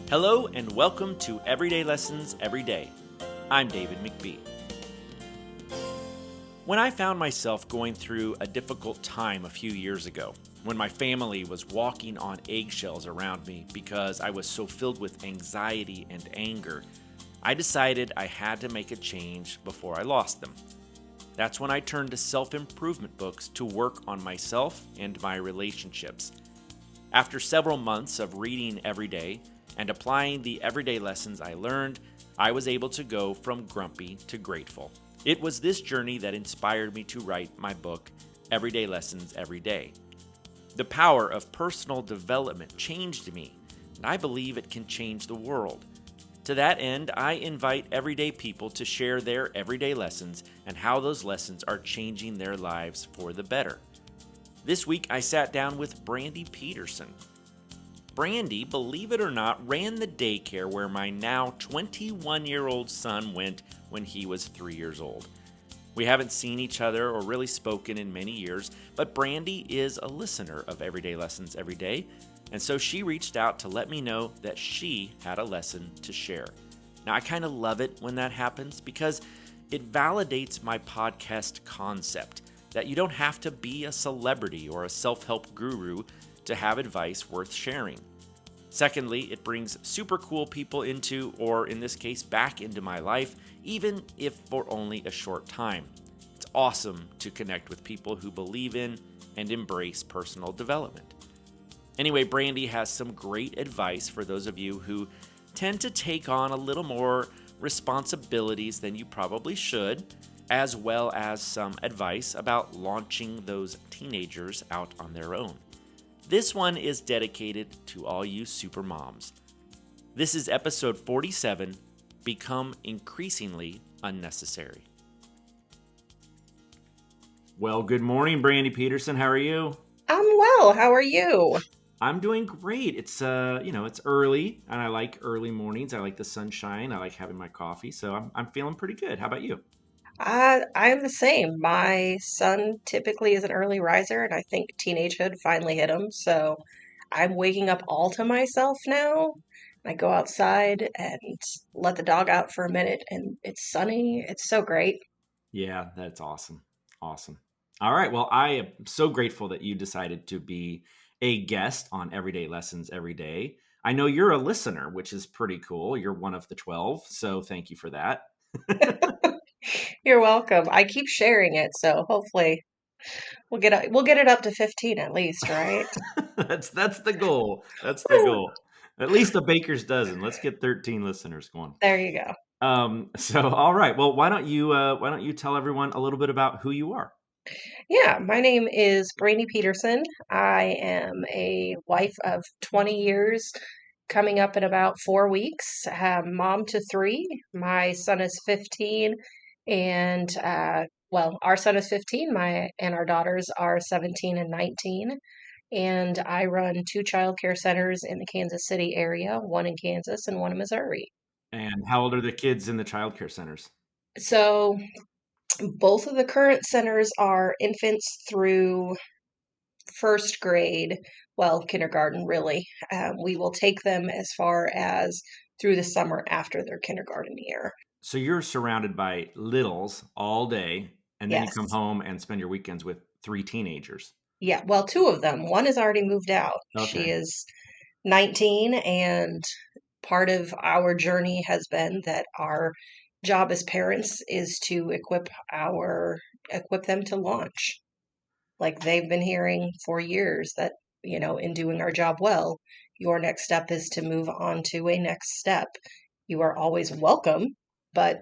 Hello and welcome to Everyday Lessons Every Day. I'm David McBee. When I found myself going through a difficult time a few years ago, when my family was walking on eggshells around me because I was so filled with anxiety and anger, I decided I had to make a change before I lost them. That's when I turned to self-improvement books to work on myself and my relationships. After several months of reading every day and applying the everyday lessons I learned, I was able to go from grumpy to grateful. It was this journey that inspired me to write my book, Everyday Lessons Every Day. The power of personal development changed me, and I believe it can change the world. To that end, I invite everyday people to share their everyday lessons and how those lessons are changing their lives for the better. This week, I sat down with Brandy Peterson. Brandy, believe it or not, ran the daycare where my now 21-year-old son went when he was 3 years old. We haven't seen each other or really spoken in many years, but Brandy is a listener of Everyday Lessons Every Day, and so she reached out to let me know that she had a lesson to share. Now, I kind of love it when that happens because it validates my podcast concept that you don't have to be a celebrity or a self-help guru to have advice worth sharing. Secondly, it brings super cool people into, or in this case, back into my life, even if for only a short time. It's awesome to connect with people who believe in and embrace personal development. Anyway, Brandy has some great advice for those of you who tend to take on a little more responsibilities than you probably should, as well as some advice about launching those teenagers out on their own. This one is dedicated to all you super moms. This is episode 47, Become Increasingly Unnecessary. Well, good morning, Brandy Peterson. How are you? I'm well. How are you? I'm doing great. It's it's early, and I like early mornings. I like the sunshine. I like having my coffee, so I'm feeling pretty good. How about you? I'm the same. My son typically is an early riser, and I think teenagehood finally hit him. So I'm waking up all to myself now. I go outside and let the dog out for a minute, and it's sunny. It's so great. Yeah, that's awesome. Awesome. All right. Well, I am so grateful that you decided to be a guest on Everyday Lessons Every Day. I know you're a listener, which is pretty cool. You're one of the 12, so thank you for that. You're welcome. I keep sharing it, so hopefully we'll get it up to 15 at least, right? That's the goal. That's the goal. At least a baker's dozen. Let's get 13 listeners going. There you go. So all right. Well, why don't you tell everyone a little bit about who you are? Yeah, my name is Brandy Peterson. I am a wife of 20 years, coming up in about 4 weeks. Mom to three. My son is 15, and well, our son is 15. And our daughters are 17 and 19. And I run two child care centers in the Kansas City area, one in Kansas and one in Missouri. And how old are the kids in the childcare centers? So both of the current centers are infants through first grade, well, kindergarten really. We will take them as far as through the summer after their kindergarten year. So you're surrounded by littles all day, and then you come Yes. home and spend your weekends with three teenagers. Yeah. Well, two of them. One has already moved out. She Okay. is 19, and part of our journey has been that our job as parents is to equip them to launch. Like they've been hearing for years that, in doing our job well, your next step is to move on to a next step. You are always welcome, but,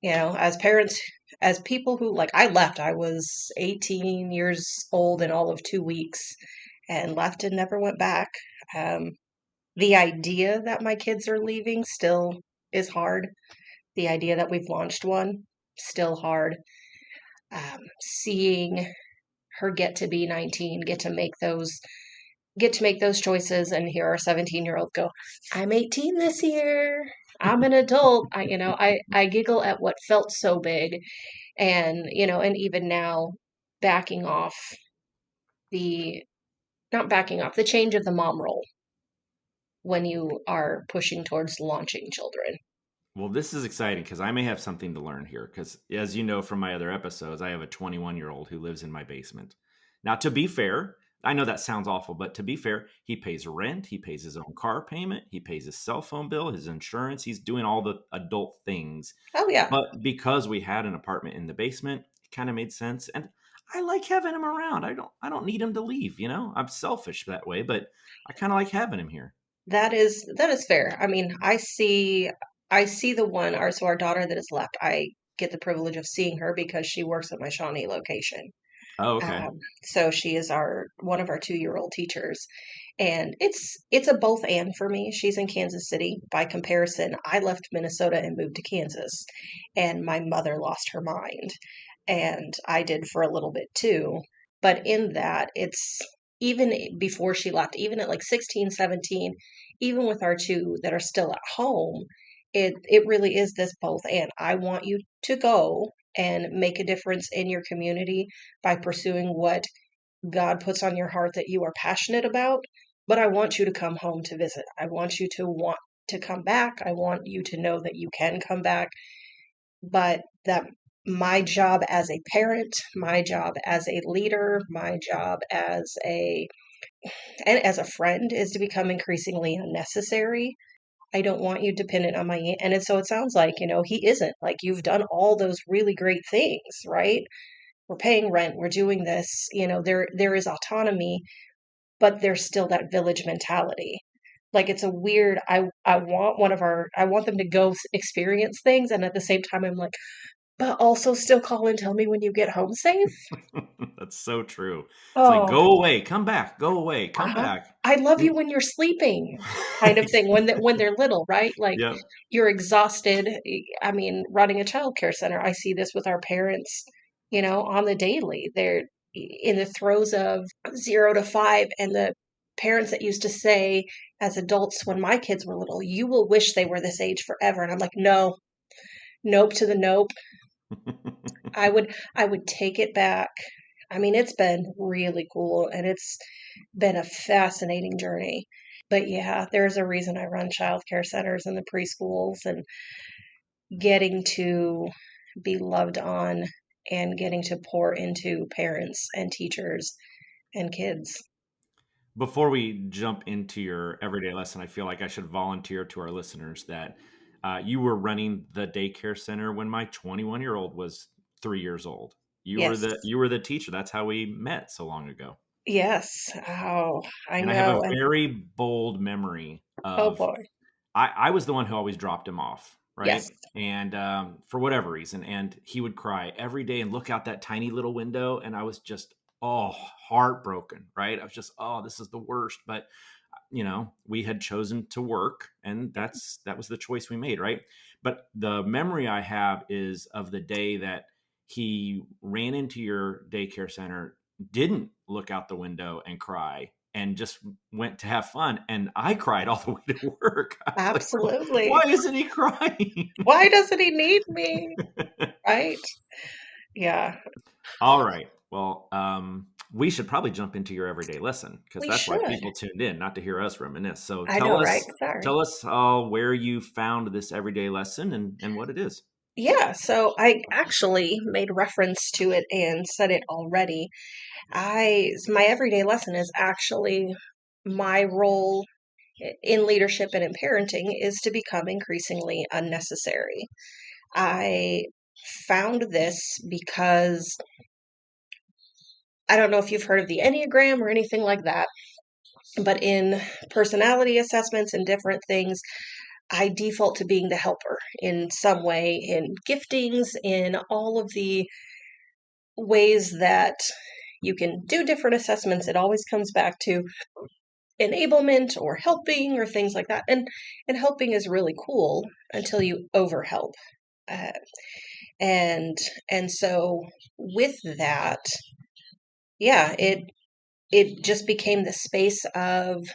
as parents, as people who, like, I left, I was 18 years old in all of 2 weeks and left and never went back. Um, the idea that my kids are leaving still is hard. The idea that we've launched one, still hard. Seeing her get to be 19, get to make those choices and hear our 17-year-old go, I'm 18 this year. I'm an adult. I giggle at what felt so big, and even now backing off the not backing off the change of the mom role when you are pushing towards launching children. Well, this is exciting because I may have something to learn here. Because, as you know from my other episodes, I have a 21-year-old who lives in my basement. Now, to be fair, I know that sounds awful, but to be fair, he pays rent, he pays his own car payment, he pays his cell phone bill, his insurance, he's doing all the adult things. Oh yeah, But because we had an apartment in the basement, it kind of made sense. And I like having him around. I don't need him to leave, you know? I'm selfish that way, but I kind of like having him here. that is fair. I mean, I see the one our daughter that is left. I get the privilege of seeing her because she works at my Shawnee location. Oh, okay. So she is our one of our 2-year-old teachers, and it's a both and for me. She's in Kansas City. By comparison, I left Minnesota and moved to Kansas, and my mother lost her mind, and I did for a little bit too. But in that, it's even before she left, even at like 16, 17, even with our two that are still at home, it really is this both and. I want you to go and make a difference in your community by pursuing what God puts on your heart that you are passionate about. But I want you to come home to visit. I want you to want to come back. I want you to know that you can come back, but that my job as a parent, my job as a leader, my job as a friend is to become increasingly unnecessary. I don't want you dependent on my and so it sounds like, he isn't. Like you've done all those really great things, right? We're paying rent, we're doing this, there is autonomy, but there's still that village mentality. Like it's a weird I want them to go experience things, and at the same time I'm like, but also still call and tell me when you get home safe. That's so true. It's like, Oh, go away, come back, go away, come uh-huh. back. I love you Mm. when you're sleeping, kind of thing. When they're little, right? Like Yep. you're exhausted. I mean, running a child care center, I see this with our parents, on the daily. They're in the throes of 0 to 5, and the parents that used to say as adults when my kids were little, you will wish they were this age forever. And I'm like, no, nope to the nope. I would take it back. I mean, it's been really cool and it's been a fascinating journey. But yeah, there's a reason I run childcare centers and the preschools, and getting to be loved on and getting to pour into parents and teachers and kids. Before we jump into your everyday lesson, I feel like I should volunteer to our listeners that you were running the daycare center when my 21-year-old was 3 years old. You were Yes. the teacher. That's how we met so long ago. Yes. Oh, I And I have a know. And very bold memory oh of boy. I was the one who always dropped him off, Yes. right? And for whatever reason, and he would cry every day and look out that tiny little window, and I was just heartbroken, right? I was just this is the worst. But we had chosen to work, and that was the choice we made, right? But the memory I have is of the day that he ran into your daycare center, didn't look out the window and cry, and just went to have fun. And I cried all the way to work. I was like, why Absolutely. isn't he crying? Why doesn't he need me? Right? Yeah, All right. Well, we should probably jump into your everyday lesson because we that's why should. people tuned in, not to hear us reminisce. So I know, right? Sorry. tell us where you found this everyday lesson and what it is. Yeah, so I actually made reference to it and said it already. My everyday lesson is actually my role in leadership and in parenting is to become increasingly unnecessary. I found this because I don't know if you've heard of the Enneagram or anything like that, but in personality assessments and different things, I default to being the helper in some way, in giftings, in all of the ways that you can do different assessments. It always comes back to enablement or helping or things like that. And helping is really cool until you overhelp. Uh, and and so with that, yeah, it just became the space of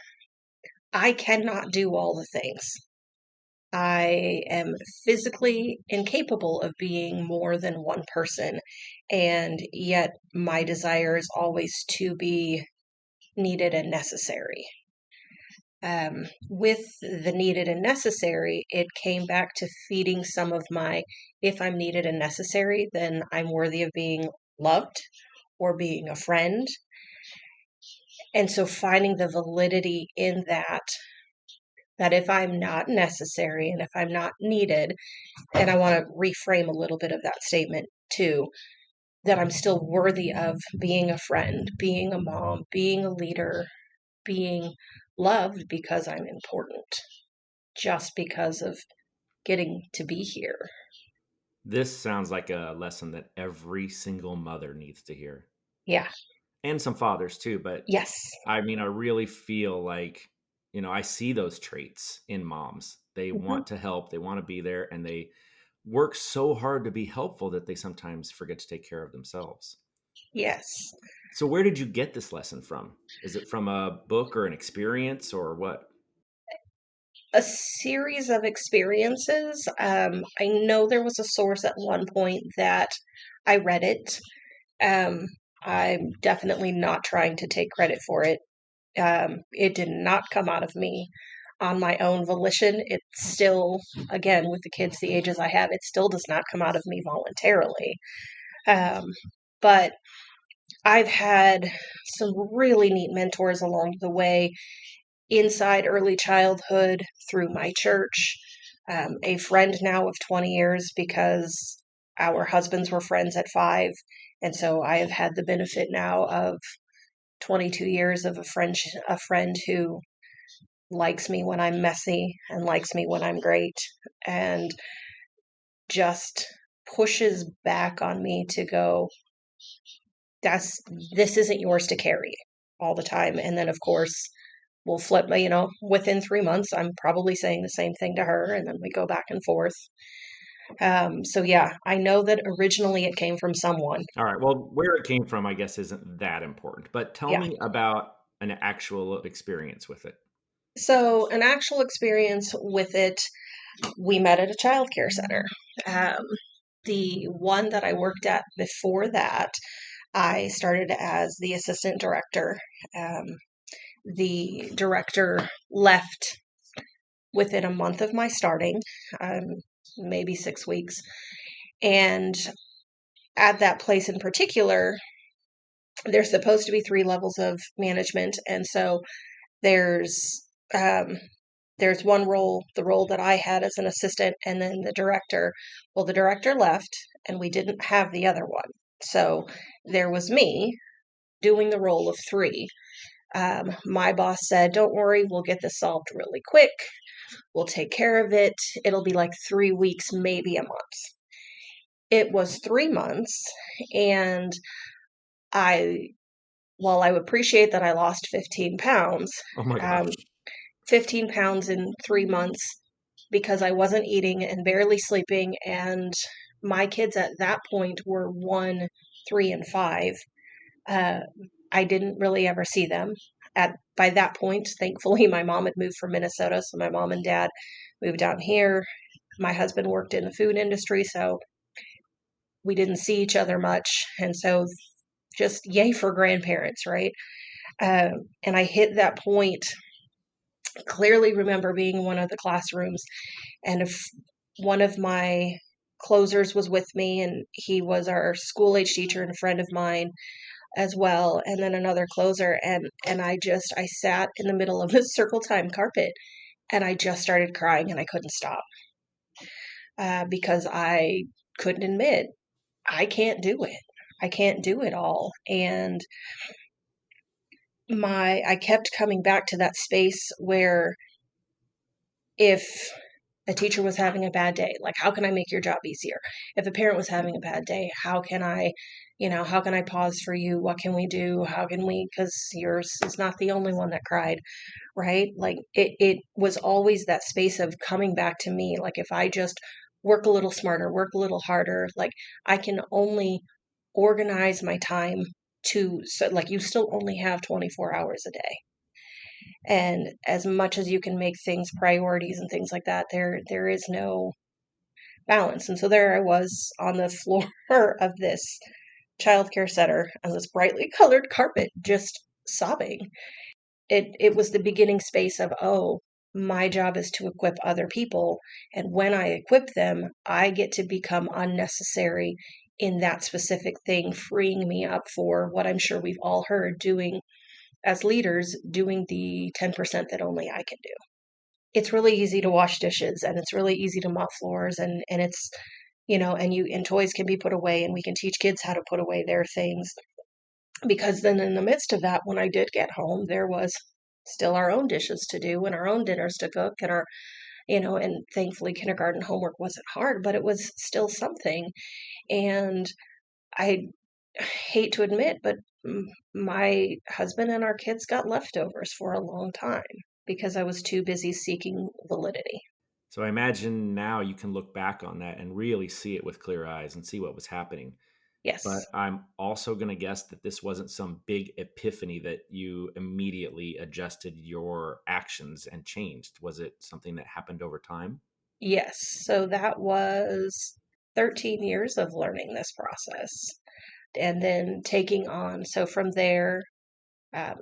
I cannot do all the things. I am physically incapable of being more than one person, and yet my desire is always to be needed and necessary. With the needed and necessary, it came back to feeding some of my, if I'm needed and necessary, then I'm worthy of being loved or being a friend. And so finding the validity in that if I'm not necessary and if I'm not needed, and I want to reframe a little bit of that statement too, that I'm still worthy of being a friend, being a mom, being a leader, being loved because I'm important, just because of getting to be here. This sounds like a lesson that every single mother needs to hear, Yeah. and some fathers too. But Yes. I mean, I really feel like, I see those traits in moms. They Hmm. want to help, they want to be there, and they work so hard to be helpful that they sometimes forget to take care of themselves. Yes. So, where did you get this lesson from? Is it from a book or an experience or what? A series of experiences. I know there was a source at one point that I read it. Um, I'm definitely not trying to take credit for it. It did not come out of me on my own volition. It still, again, with the kids the ages I have, it still does not come out of me voluntarily. Um, but I've had some really neat mentors along the way inside early childhood through my church. A friend now of 20 years because our husbands were friends at 5. And so I have had the benefit now of 22 years of a friend who likes me when I'm messy and likes me when I'm great and just pushes back on me to go, that's this isn't yours to carry all the time. And then of course we'll flip, within 3 months, I'm probably saying the same thing to her, and then we go back and forth. So yeah, I know that originally it came from someone. All right. Well, where it came from, I guess, isn't that important. But tell Yeah. me about an actual experience with it. So an actual experience with it, we met at a childcare center. Um, the one that I worked at before that, I started as the assistant director. Um, the director left within a month of my starting, um, maybe 6 weeks. And at that place in particular, there's supposed to be 3 levels of management. And so there's um, there's one role, the role that I had as an assistant, and then the director. Well, the director left, and we didn't have the other one. So there was me doing the role of 3. My boss said, "Don't worry, we'll get this solved really quick. We'll take care of it. It'll be like 3 weeks, maybe a month." It was 3 months, and I, while I appreciate that I lost 15 pounds, Oh my um, gosh. 15 pounds in 3 months because I wasn't eating and barely sleeping. And my kids at that point were 1, 3, and 5. Uh, I didn't really ever see them. By that point, thankfully, my mom had moved from Minnesota, so my mom and dad moved down here. My husband worked in the food industry, so we didn't see each other much. And so just yay for grandparents, right? And I hit that point. Clearly remember being in one of the classrooms, and if one of my closers was with me, and he was our school age teacher and a friend of mine as well, and then another closer, and I sat in the middle of the circle time carpet, and I just started crying, and I couldn't stop because I couldn't admit I can't do it. I can't do it all. And I kept coming back to that space where if a teacher was having a bad day, like how can I make your job easier? If a parent was having a bad day, how can I pause for you? What can we do? How can we, because yours is not the only one that cried, right? Like it was always that space of coming back to me. Like if I just work a little smarter, work a little harder, like I can only organize my time to, so like you still only have 24 hours a day. And as much as you can make things priorities and things like that, there is no balance. And so there I was on the floor of this childcare center on this brightly colored carpet, just sobbing. it was the beginning space of, oh, my job is to equip other people, and when I equip them, I get to become unnecessary in that specific thing, freeing me up for what I'm sure we've all heard, doing as leaders, doing the 10% that only I can do. It's really easy to wash dishes, and it's really easy to mop floors, and it's, and toys can be put away, and we can teach kids how to put away their things, because then in the midst of that, when I did get home, there was still our own dishes to do and our own dinners to cook, and and thankfully kindergarten homework wasn't hard, but it was still something. And I hate to admit, but my husband and our kids got leftovers for a long time because I was too busy seeking validity. So I imagine now you can look back on that and really see it with clear eyes and see what was happening. Yes. But I'm also going to guess that this wasn't some big epiphany that you immediately adjusted your actions and changed. Was it something that happened over time? Yes. So that was 13 years of learning this process and then taking on. So from there,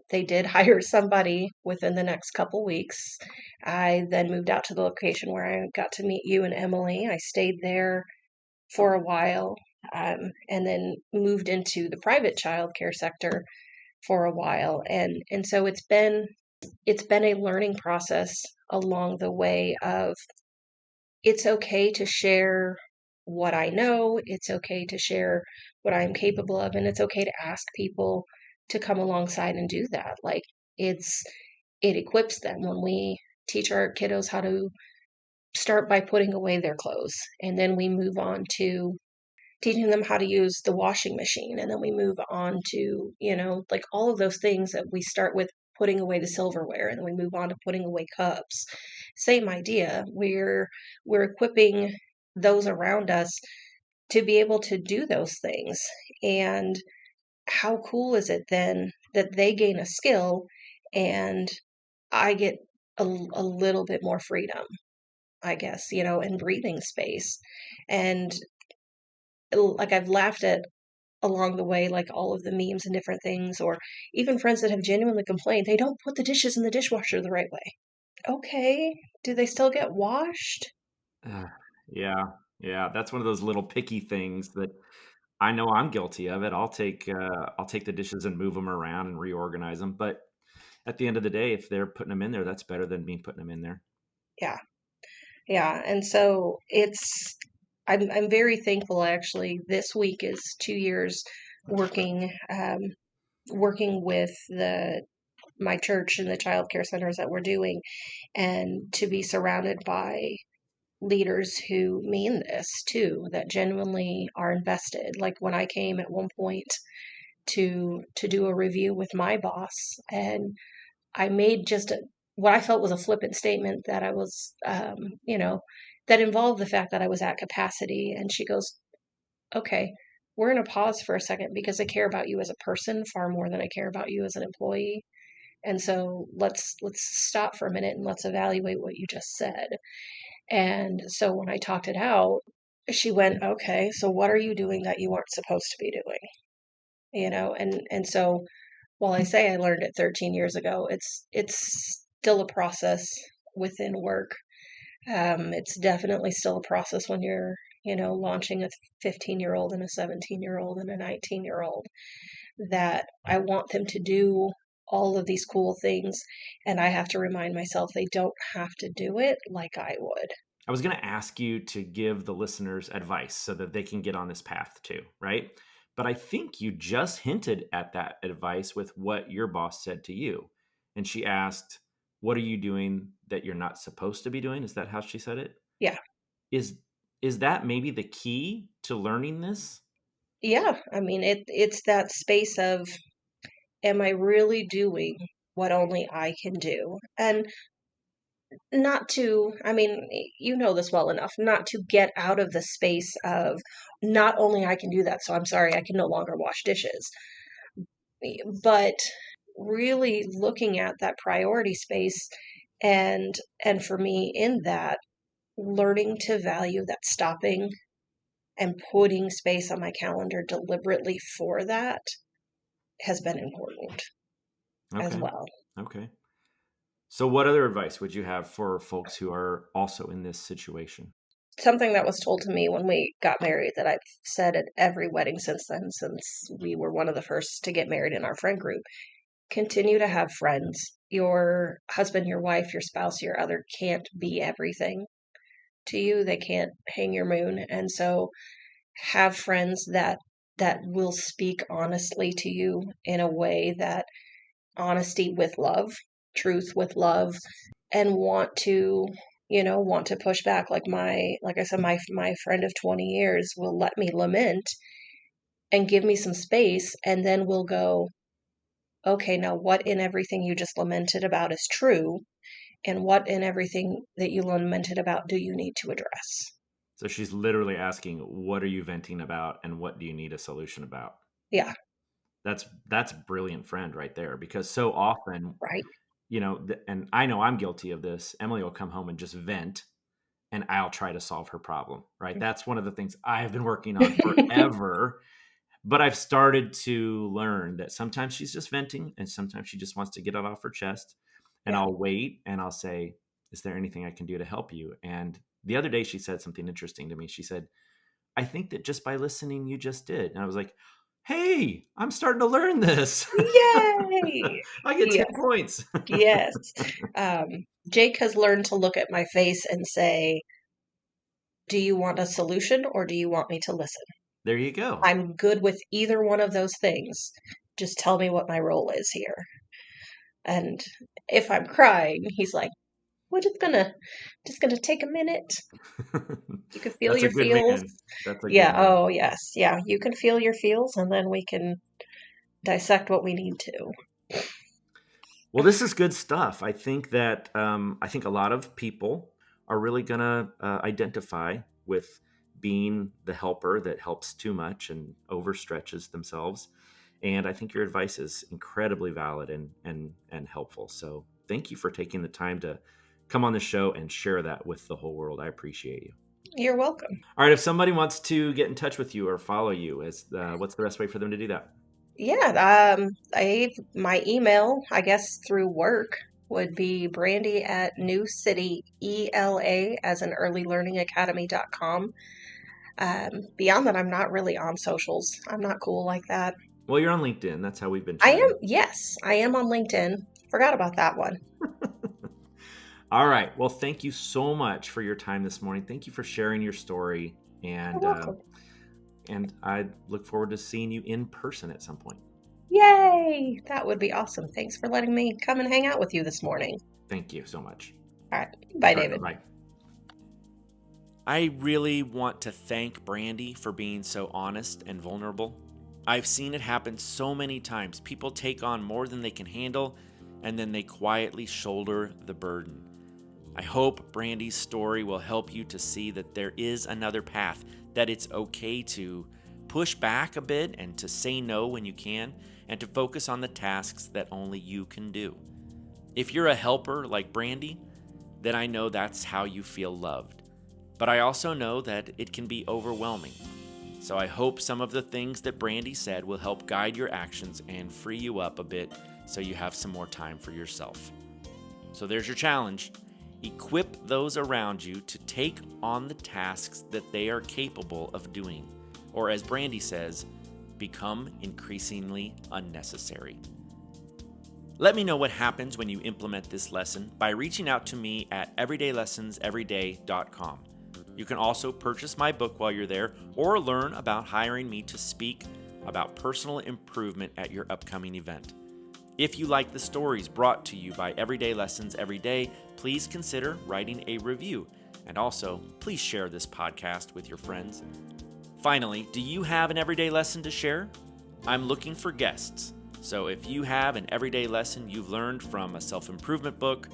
they did hire somebody within the next couple weeks. I then moved out to the location where I got to meet you and Emily. I stayed there for a while, and then moved into the private childcare sector for a while. And so it's been a learning process along the way of, it's okay to share what I know, it's okay to share what I'm capable of, and it's okay to ask people to come alongside and do that. Like, it's it equips them when we teach our kiddos how to start by putting away their clothes, and then we move on to teaching them how to use the washing machine, and then we move on to, like, all of those things that we start with, putting away the silverware, and then we move on to putting away cups. Same idea. We're equipping those around us to be able to do those things. And how cool is it then that they gain a skill and I get a little bit more freedom, I guess, and breathing space. And like, I've laughed at along the way, like all of the memes and different things, or even friends that have genuinely complained they don't put the dishes in the dishwasher the right way. Okay, do they still get washed? Uh, yeah, yeah, that's one of those little picky things that I know I'm guilty of it. I'll take the dishes and move them around and reorganize them. But at the end of the day, if they're putting them in there, that's better than me putting them in there. Yeah, yeah. And so I'm very thankful. Actually, this week is 2 years working working with the my church and the child care centers that we're doing, and to be surrounded by leaders who mean this too, that genuinely are invested. Like, when I came at one point to do a review with my boss, and I made just what I felt was a flippant statement that I was, that involved the fact that I was at capacity. And she goes, "Okay, we're going to pause for a second because I care about you as a person far more than I care about you as an employee. And so let's stop for a minute and let's evaluate what you just said." And so when I talked it out, she went, "Okay, so what are you doing that you weren't supposed to be doing?" And so while I say I learned it 13 years ago, it's still a process within work. It's definitely still a process when you're, launching a 15-year-old and a 17-year-old and a 19-year-old, that I want them to do all of these cool things, and I have to remind myself they don't have to do it like I would. I was going to ask you to give the listeners advice so that they can get on this path too, right? But I think you just hinted at that advice with what your boss said to you. And she asked, "What are you doing that you're not supposed to be doing?" Is that how she said it? Yeah. Is is that maybe the key to learning this? Yeah. I mean, it's that space of, am I really doing what only I can do? And not to, I mean, you know this well enough, not to get out of the space of, not only I can do that, so I'm sorry, I can no longer wash dishes, but really looking at that priority space, and for me in that, learning to value that stopping and putting space on my calendar deliberately for that has been important as Okay. well. Okay. So what other advice would you have for folks who are also in this situation? Something that was told to me when we got married that I've said at every wedding since then, since we were one of the first to get married in our friend group. Continue to have friends. Your husband, your wife, your spouse, your other can't be everything to you. They can't hang your moon. And so have friends that will speak honestly to you in a way that honesty with love, truth with love, and want to push back. Like I said, my friend of 20 years will let me lament and give me some space, and then we'll go, okay, now what in everything you just lamented about is true, and what in everything that you lamented about do you need to address? So she's literally asking, what are you venting about and what do you need a solution about? Yeah, That's a brilliant friend right there, because so often, right. and I know I'm guilty of this. Emily will come home and just vent and I'll try to solve her problem, right? That's one of the things I have been working on forever. But I've started to learn that sometimes she's just venting and sometimes she just wants to get it off her chest. And Yeah. I'll wait and I'll say, is there anything I can do to help you? And the other day she said something interesting to me. She said, I think that just by listening, you just did. And I was like, hey, I'm starting to learn this. Yay! I get 10 Yes, points. yes. Um, Jake has learned to look at my face and say, do you want a solution or do you want me to listen? There you go. I'm good with either one of those things. Just tell me what my role is here. And if I'm crying, he's like, we're just gonna take a minute. You can feel That's a your good feels. man. That's a good Yeah, man. oh yes. Yeah, you can feel your feels and then we can dissect what we need to. Well, this is good stuff. I think a lot of people are really going to identify with being the helper that helps too much and overstretches themselves. And I think your advice is incredibly valid and helpful. So thank you for taking the time to come on the show and share that with the whole world. I appreciate you. You're welcome. All right, if somebody wants to get in touch with you or follow you, what's the best way for them to do that? Yeah, my email, I guess through work, would be Brandy at New City ELA as an early learning academy.com. Beyond that, I'm not really on socials. I'm not cool like that. Well, you're on LinkedIn. That's how we've been I am, chatting. yes, I am on LinkedIn. Forgot about that one. All right. Well, thank you so much for your time this morning. Thank you for sharing your story, You're and welcome. I look forward to seeing you in person at some point. Yay! That would be awesome. Thanks for letting me come and hang out with you this morning. Thank you so much. All right. Bye, All right. David. Bye bye. I really want to thank Brandy for being so honest and vulnerable. I've seen it happen so many times. People take on more than they can handle, and then they quietly shoulder the burden. I hope Brandy's story will help you to see that there is another path, that it's okay to push back a bit and to say no when you can, and to focus on the tasks that only you can do. If you're a helper like Brandy, then I know that's how you feel loved. But I also know that it can be overwhelming. So I hope some of the things that Brandy said will help guide your actions and free you up a bit so you have some more time for yourself. So there's your challenge. Equip those around you to take on the tasks that they are capable of doing. Or as Brandy says, become increasingly unnecessary. Let me know what happens when you implement this lesson by reaching out to me at everydaylessonseveryday.com. You can also purchase my book while you're there or learn about hiring me to speak about personal improvement at your upcoming event. If you like the stories brought to you by Everyday Lessons Every Day, please consider writing a review. And also, please share this podcast with your friends. Finally, do you have an everyday lesson to share? I'm looking for guests. So if you have an everyday lesson you've learned from a self-improvement book,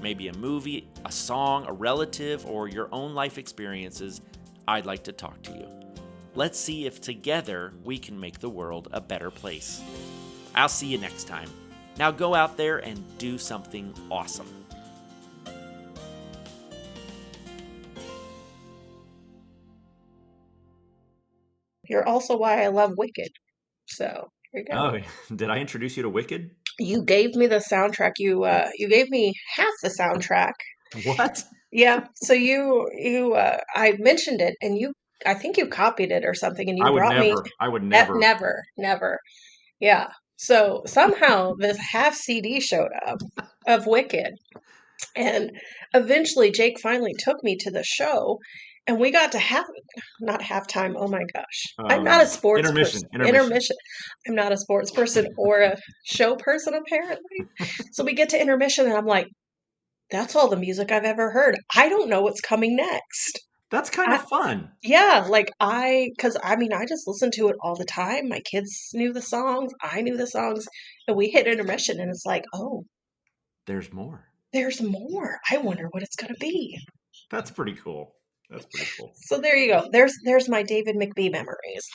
maybe a movie, a song, a relative, or your own life experiences, I'd like to talk to you. Let's see if together we can make the world a better place. I'll see you next time. Now go out there and do something awesome. You're also why I love Wicked. So here you go. Oh, did I introduce you to Wicked? You gave me the soundtrack. You gave me half the soundtrack. What? Yeah. So I mentioned it, and I think you copied it or something, and you I would brought me. never. I would never. Never, never. Yeah. So somehow this half CD showed up of Wicked, and eventually Jake finally took me to the show, and we got to not halftime. Oh my gosh. I'm not a sports person. Intermission. Intermission. Intermission. I'm not a sports person or a show person, apparently. So we get to intermission, and I'm like, that's all the music I've ever heard. I don't know what's coming next. That's kind I, of fun. yeah, because I mean, I just listened to it all the time. My kids knew the songs, I knew the songs, and we hit intermission, and it's like, oh, There's more. there's more. I wonder what it's going to be. That's pretty cool. That's pretty cool. So there you go. There's my David McBee memories.